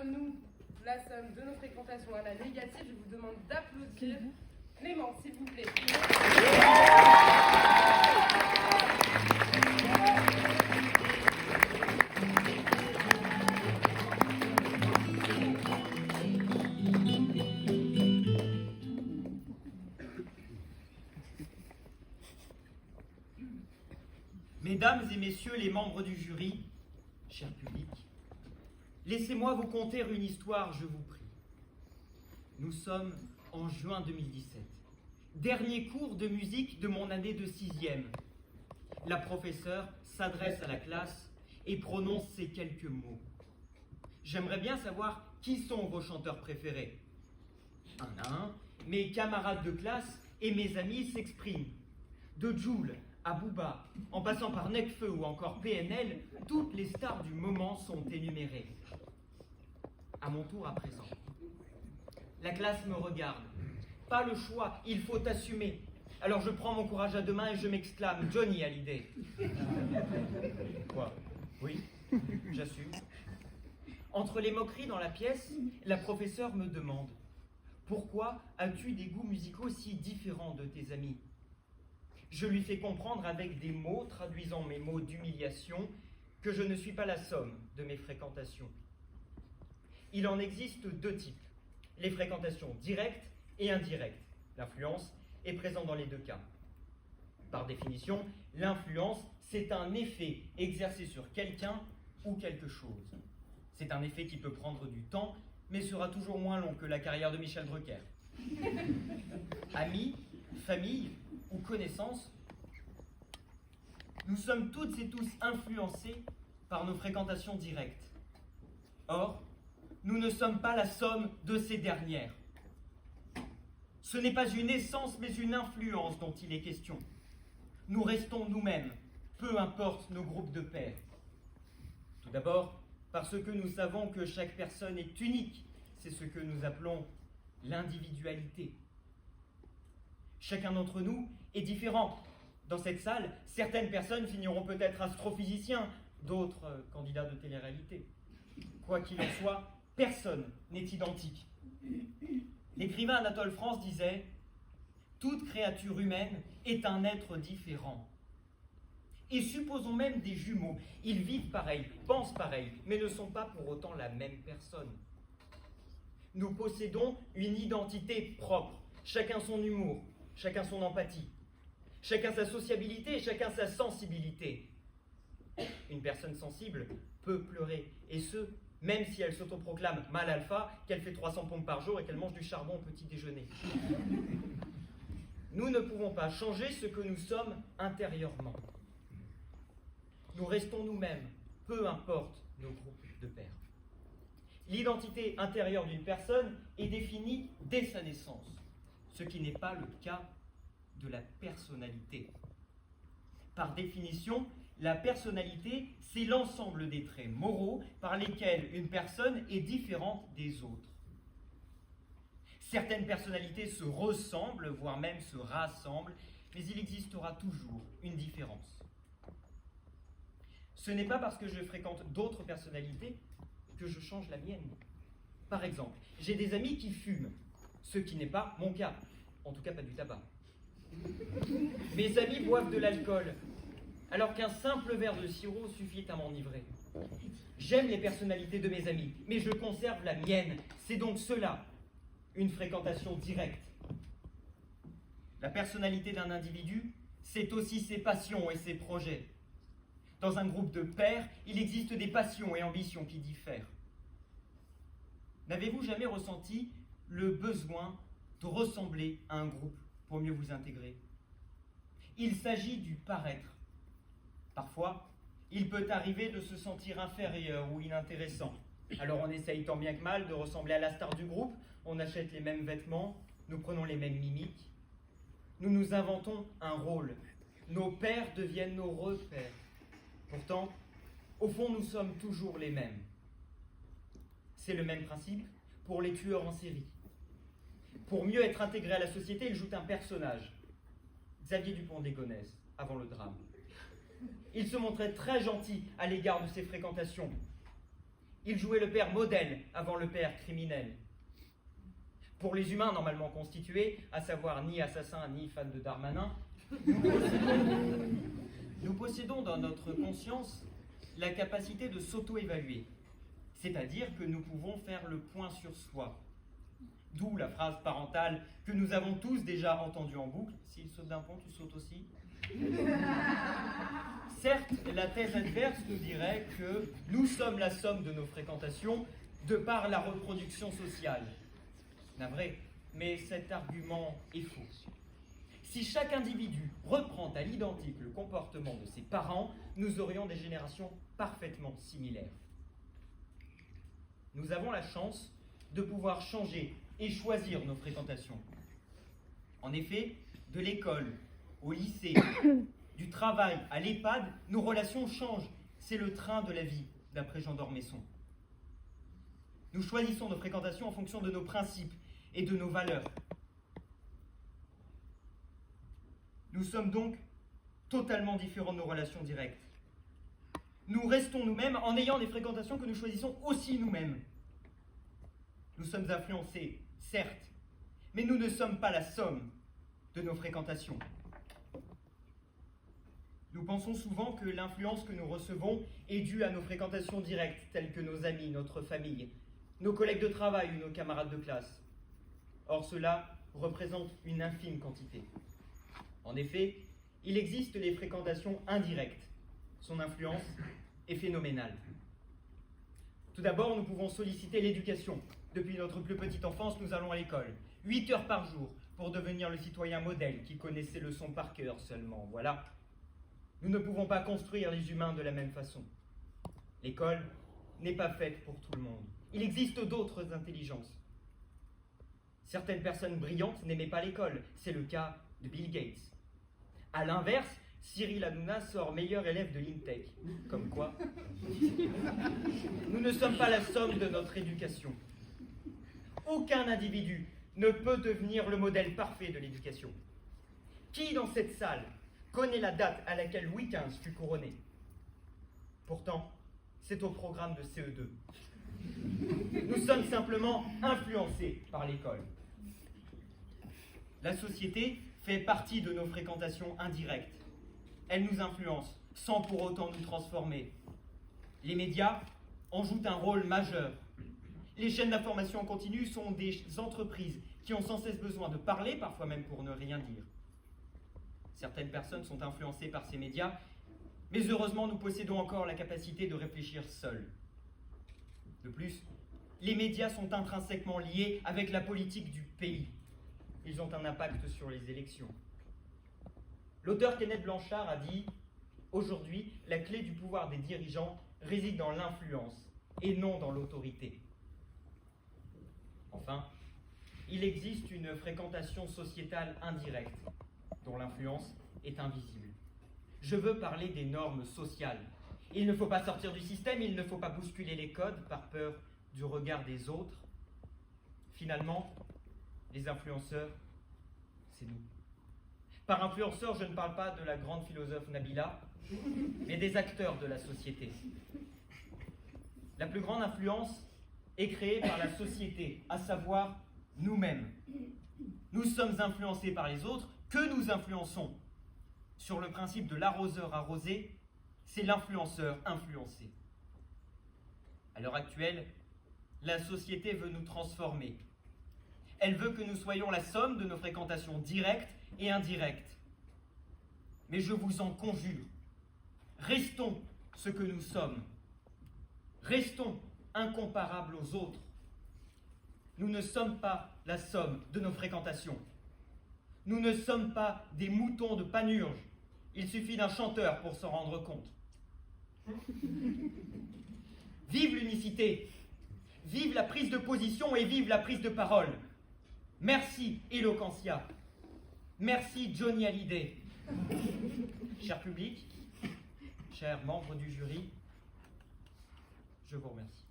sommes-nous la somme de nos fréquentations à la négative. Je vous demande d'applaudir Clément, s'il vous plaît. Mesdames et messieurs les membres du jury, cher public, laissez-moi vous conter une histoire, je vous prie. Nous sommes en juin 2017, dernier cours de musique de mon année de 6e. La professeure s'adresse à la classe et prononce ces quelques mots. J'aimerais bien savoir qui sont vos chanteurs préférés. Un à un, mes camarades de classe et mes amis s'expriment. De Jul à Booba, en passant par Nekfeu ou encore PNL, toutes les stars du moment sont énumérées. À mon tour à présent. La classe me regarde. Pas le choix, il faut assumer. Alors je prends mon courage à deux mains et je m'exclame « Johnny Hallyday ». Quoi? Oui, j'assume. Entre les moqueries dans la pièce, la professeure me demande « Pourquoi as-tu des goûts musicaux si différents de tes amis ?» Je lui fais comprendre avec des mots, traduisant mes mots d'humiliation, que je ne suis pas la somme de mes fréquentations. Il en existe deux types, les fréquentations directes et indirectes. L'influence est présente dans les deux cas. Par définition, l'influence, c'est un effet exercé sur quelqu'un ou quelque chose. C'est un effet qui peut prendre du temps, mais sera toujours moins long que la carrière de Michel Drucker. Amis, famille ou connaissances, nous sommes toutes et tous influencés par nos fréquentations directes. Or, nous ne sommes pas la somme de ces dernières. Ce n'est pas une essence, mais une influence dont il est question. Nous restons nous-mêmes, peu importe nos groupes de pairs. Tout d'abord, parce que nous savons que chaque personne est unique. C'est ce que nous appelons l'individualité. Chacun d'entre nous est différent. Dans cette salle, certaines personnes finiront peut-être astrophysiciens, d'autres candidats de télé-réalité. Quoi qu'il en soit, personne n'est identique. L'écrivain Anatole France disait « Toute créature humaine est un être différent. » Et supposons même des jumeaux. Ils vivent pareil, pensent pareil, mais ne sont pas pour autant la même personne. Nous possédons une identité propre, chacun son humour, chacun son empathie, chacun sa sociabilité, chacun sa sensibilité. Une personne sensible peut pleurer, et ce, même si elle s'autoproclame mâle alpha, qu'elle fait 300 pompes par jour et qu'elle mange du charbon au petit déjeuner. Nous ne pouvons pas changer ce que nous sommes intérieurement. Nous restons nous-mêmes, peu importe nos groupes de pairs. L'identité intérieure d'une personne est définie dès sa naissance, ce qui n'est pas le cas de la personnalité. Par définition, la personnalité, c'est l'ensemble des traits moraux par lesquels une personne est différente des autres. Certaines personnalités se ressemblent, voire même se rassemblent, mais il existera toujours une différence. Ce n'est pas parce que je fréquente d'autres personnalités que je change la mienne. Par exemple, j'ai des amis qui fument, ce qui n'est pas mon cas, en tout cas pas du tabac. Mes amis boivent de l'alcool, alors qu'un simple verre de sirop suffit à m'enivrer. J'aime les personnalités de mes amis, mais je conserve la mienne. C'est donc cela, une fréquentation directe. La personnalité d'un individu, c'est aussi ses passions et ses projets. Dans un groupe de pairs, il existe des passions et ambitions qui diffèrent. N'avez-vous jamais ressenti le besoin de ressembler à un groupe pour mieux vous intégrer? Il s'agit du paraître. Parfois, il peut arriver de se sentir inférieur ou inintéressant. Alors on essaye tant bien que mal de ressembler à la star du groupe, on achète les mêmes vêtements, nous prenons les mêmes mimiques. Nous nous inventons un rôle. Nos pairs deviennent nos repères. Pourtant, au fond, nous sommes toujours les mêmes. C'est le même principe pour les tueurs en série. Pour mieux être intégré à la société, ils jouent un personnage. Xavier Dupont de Ligonnès, avant le drame. Il se montrait très gentil à l'égard de ses fréquentations. Il jouait le père modèle avant le père criminel. Pour les humains normalement constitués, à savoir ni assassins ni fans de Darmanin, nous possédons dans notre conscience la capacité de s'auto-évaluer. C'est-à-dire que nous pouvons faire le point sur soi. D'où la phrase parentale que nous avons tous déjà entendue en boucle. S'il saute d'un pont, tu sautes aussi. Certes, la thèse adverse nous dirait que nous sommes la somme de nos fréquentations de par la reproduction sociale. Navré, mais cet argument est faux. Si chaque individu reprend à l'identique le comportement de ses parents, nous aurions des générations parfaitement similaires. Nous avons la chance de pouvoir changer et choisir nos fréquentations. En effet, de l'école au lycée, du travail à l'EHPAD, nos relations changent. C'est le train de la vie, d'après Jean d'Ormesson. Nous choisissons nos fréquentations en fonction de nos principes et de nos valeurs. Nous sommes donc totalement différents de nos relations directes. Nous restons nous-mêmes en ayant des fréquentations que nous choisissons aussi nous-mêmes. Nous sommes influencés, certes, mais nous ne sommes pas la somme de nos fréquentations. Nous pensons souvent que l'influence que nous recevons est due à nos fréquentations directes, telles que nos amis, notre famille, nos collègues de travail ou nos camarades de classe. Or, cela représente une infime quantité. En effet, il existe les fréquentations indirectes. Son influence est phénoménale. Tout d'abord, nous pouvons solliciter l'éducation. Depuis notre plus petite enfance, nous allons à l'école. 8 heures par jour pour devenir le citoyen modèle qui connaît ses leçons par cœur seulement. Voilà. Nous ne pouvons pas construire les humains de la même façon. L'école n'est pas faite pour tout le monde. Il existe d'autres intelligences. Certaines personnes brillantes n'aimaient pas l'école. C'est le cas de Bill Gates. À l'inverse, Cyril Hanouna sort meilleur élève de l'INTEC. Comme quoi, nous ne sommes pas la somme de notre éducation. Aucun individu ne peut devenir le modèle parfait de l'éducation. Qui dans cette salle connaît la date à laquelle Louis XV fut couronné? Pourtant, c'est au programme de CE2. Nous sommes simplement influencés par l'école. La société fait partie de nos fréquentations indirectes. Elle nous influence sans pour autant nous transformer. Les médias en jouent un rôle majeur. Les chaînes d'information en continu sont des entreprises qui ont sans cesse besoin de parler, parfois même pour ne rien dire. Certaines personnes sont influencées par ces médias, mais heureusement nous possédons encore la capacité de réfléchir seuls. De plus, les médias sont intrinsèquement liés avec la politique du pays. Ils ont un impact sur les élections. L'auteur Kenneth Blanchard a dit « Aujourd'hui, la clé du pouvoir des dirigeants réside dans l'influence et non dans l'autorité. » Enfin, il existe une fréquentation sociétale indirecte, dont l'influence est invisible. Je veux parler des normes sociales. Il ne faut pas sortir du système, il ne faut pas bousculer les codes par peur du regard des autres. Finalement, les influenceurs, c'est nous. Par influenceurs, je ne parle pas de la grande philosophe Nabila, mais des acteurs de la société. La plus grande influence est créée par la société, à savoir nous-mêmes. Nous sommes influencés par les autres, que nous influençons. Sur le principe de l'arroseur arrosé, c'est l'influenceur influencé. À l'heure actuelle, la société veut nous transformer. Elle veut que nous soyons la somme de nos fréquentations directes et indirectes. Mais je vous en conjure, restons ce que nous sommes. Restons incomparables aux autres. Nous ne sommes pas la somme de nos fréquentations. Nous ne sommes pas des moutons de Panurge. Il suffit d'un chanteur pour s'en rendre compte. Vive l'unicité, vive la prise de position et vive la prise de parole. Merci Eloquentia. Merci Johnny Hallyday. Cher public, chers membres du jury, je vous remercie.